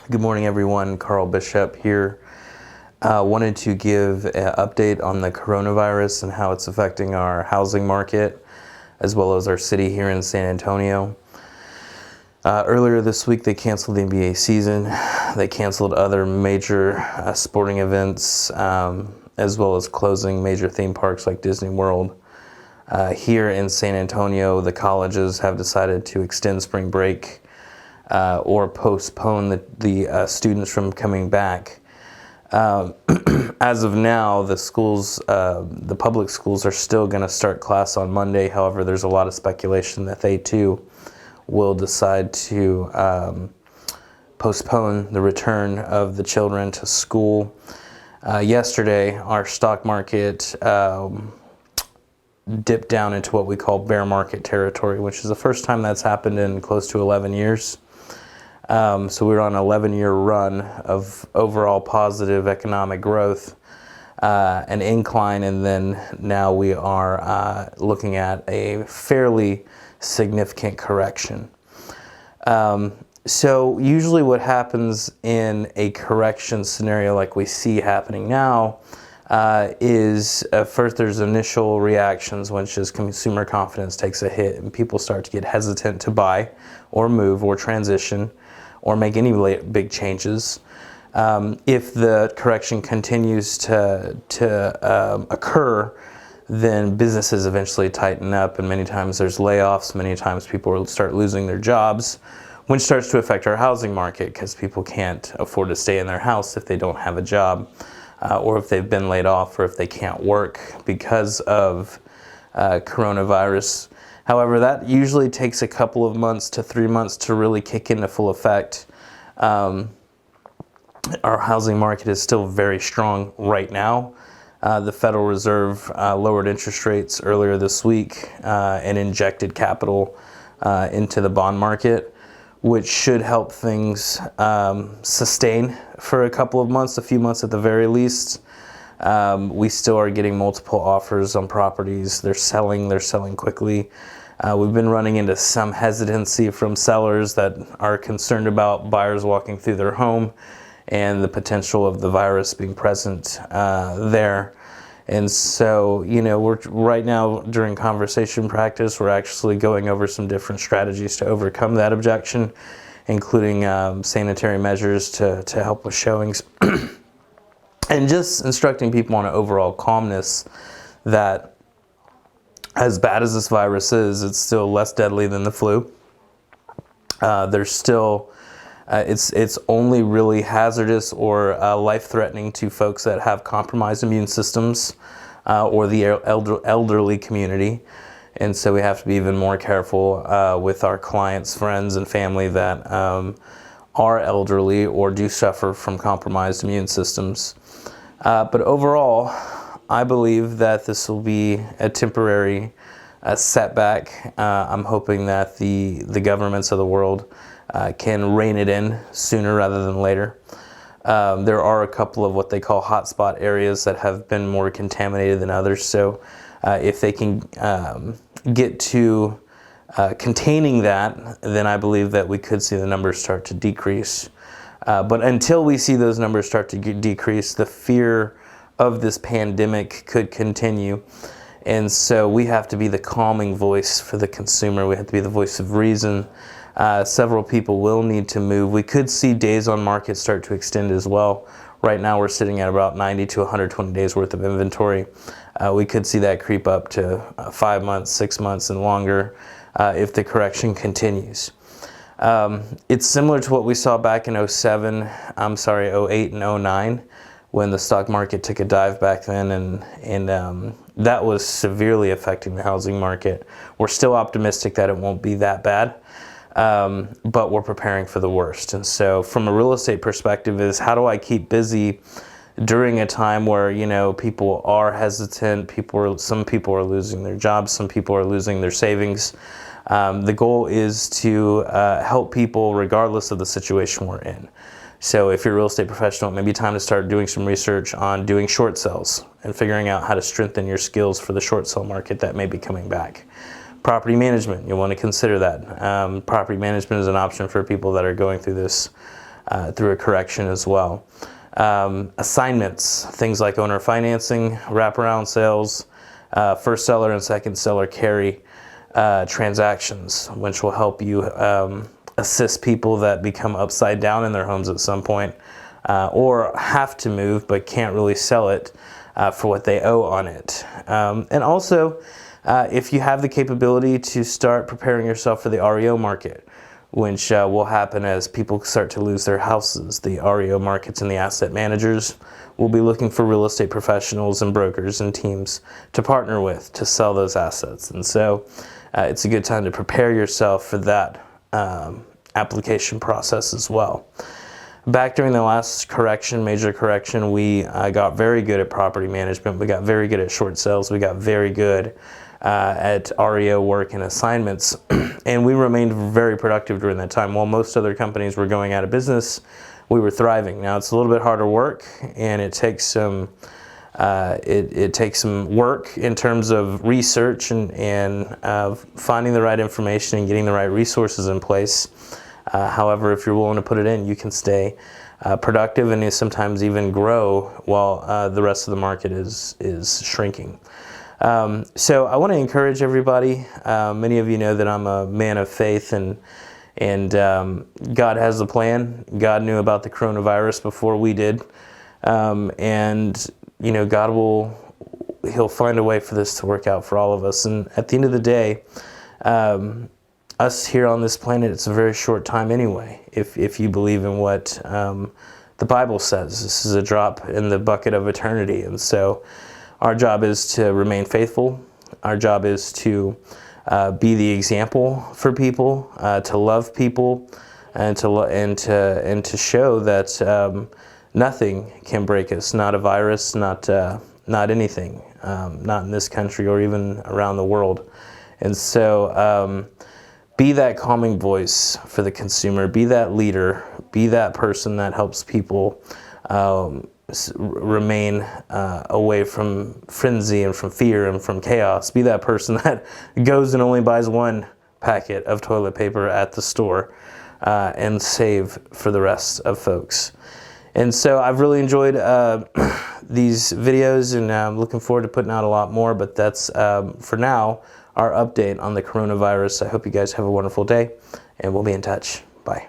Good morning, everyone. Carl Bishop here. Wanted to give an update on the coronavirus and how it's affecting our housing market, as well as our city here in San Antonio. Earlier this week, they canceled the NBA season. They canceled other major sporting events, as well as closing major theme parks like Disney World. Here in San Antonio, the colleges have decided to extend spring break or postpone the students from coming back. As of now, the schools, the public schools are still going to start class on Monday. However, there's a lot of speculation that they too will decide to postpone the return of the children to school. Yesterday, our stock market dipped down into what we call bear market territory, which is the first time that's happened in close to 11 years. So we're on an 11-year run of overall positive economic growth, an incline, and then now we are looking at a fairly significant correction. So usually what happens in a correction scenario like we see happening now is first there's initial reactions, which is consumer confidence takes a hit and people start to get hesitant to buy or move or transition or make any big changes. If the correction continues to occur, then businesses eventually tighten up, and many times there's layoffs, many times people will start losing their jobs, which starts to affect our housing market because people can't afford to stay in their house if they don't have a job, or if they've been laid off, or if they can't work because of coronavirus. However, that usually takes a couple of months to 3 months to really kick into full effect. Our housing market is still very strong right now. The Federal Reserve lowered interest rates earlier this week and injected capital into the bond market, which should help things sustain for a couple of months, a few months at the very least. We still are getting multiple offers on properties. They're selling quickly. We've been running into some hesitancy from sellers that are concerned about buyers walking through their home and the potential of the virus being present there. And so, we're right now during conversation practice, we're actually going over some different strategies to overcome that objection, including sanitary measures to help with showings and just instructing people on an overall calmness that as bad as this virus is, it's still less deadly than the flu. There's still, it's only really hazardous or life-threatening to folks that have compromised immune systems or the elderly community. And so we have to be even more careful with our clients, friends, and family that are elderly or do suffer from compromised immune systems. But overall, I believe that this will be a temporary setback. I'm hoping that the governments of the world can rein it in sooner rather than later. There are a couple of what they call hotspot areas that have been more contaminated than others. So if they can get to containing that, then I believe that we could see the numbers start to decrease. But until we see those numbers start to decrease, the fear of this pandemic could continue. And so we have to be the calming voice for the consumer. We have to be the voice of reason. Several people will need to move. We could see days on market start to extend as well. Right now we're sitting at about 90 to 120 days worth of inventory. We could see that creep up to 5 months, 6 months, and longer if the correction continues. It's similar to what we saw back in 08 and 09. When the stock market took a dive back then, and that was severely affecting the housing market. We're still optimistic that it won't be that bad, but we're preparing for the worst. And so from a real estate perspective is how do I keep busy during a time where, people are hesitant, some people are losing their jobs, some people are losing their savings. The goal is to help people regardless of the situation we're in. So if you're a real estate professional, it may be time to start doing some research on doing short sales and figuring out how to strengthen your skills for the short sale market that may be coming back. Property management, you'll want to consider that. Property management is an option for people that are going through this through a correction as well. Assignments, things like owner financing, wraparound sales, first seller and second seller carry transactions, which will help you assist people that become upside down in their homes at some point, or have to move but can't really sell it for what they owe on it. And also, if you have the capability to start preparing yourself for the REO market, which will happen as people start to lose their houses. The REO markets and the asset managers will be looking for real estate professionals and brokers and teams to partner with to sell those assets. And so it's a good time to prepare yourself for that application process as well. Back during the last correction, major correction, we got very good at property management. We got very good at short sales. We got very good at REO work and assignments, and we remained very productive during that time. While most other companies were going out of business, we were thriving. Now it's a little bit harder work, and it takes some it takes some work in terms of research and finding the right information and getting the right resources in place. However, if you're willing to put it in, you can stay productive and sometimes even grow while the rest of the market is shrinking. So I want to encourage everybody. Many of you know that I'm a man of faith, and God has a plan. God knew about the coronavirus before we did, and you know, He'll find a way for this to work out for all of us. And at the end of the day, us here on this planet, it's a very short time anyway. If you believe in what the Bible says, this is a drop in the bucket of eternity, and so. Our job is to remain faithful. Our job is to be the example for people, to love people, and to show that nothing can break us. Not a virus, not anything, not in this country or even around the world. And so, be that calming voice for the consumer. Be that leader. Be that person that helps people. Remain away from frenzy and from fear and from chaos. Be that person that goes and only buys one packet of toilet paper at the store and save for the rest of folks. And so I've really enjoyed these videos, and I'm looking forward to putting out a lot more, but that's for now our update on the coronavirus. I hope you guys have a wonderful day, and we'll be in touch. Bye.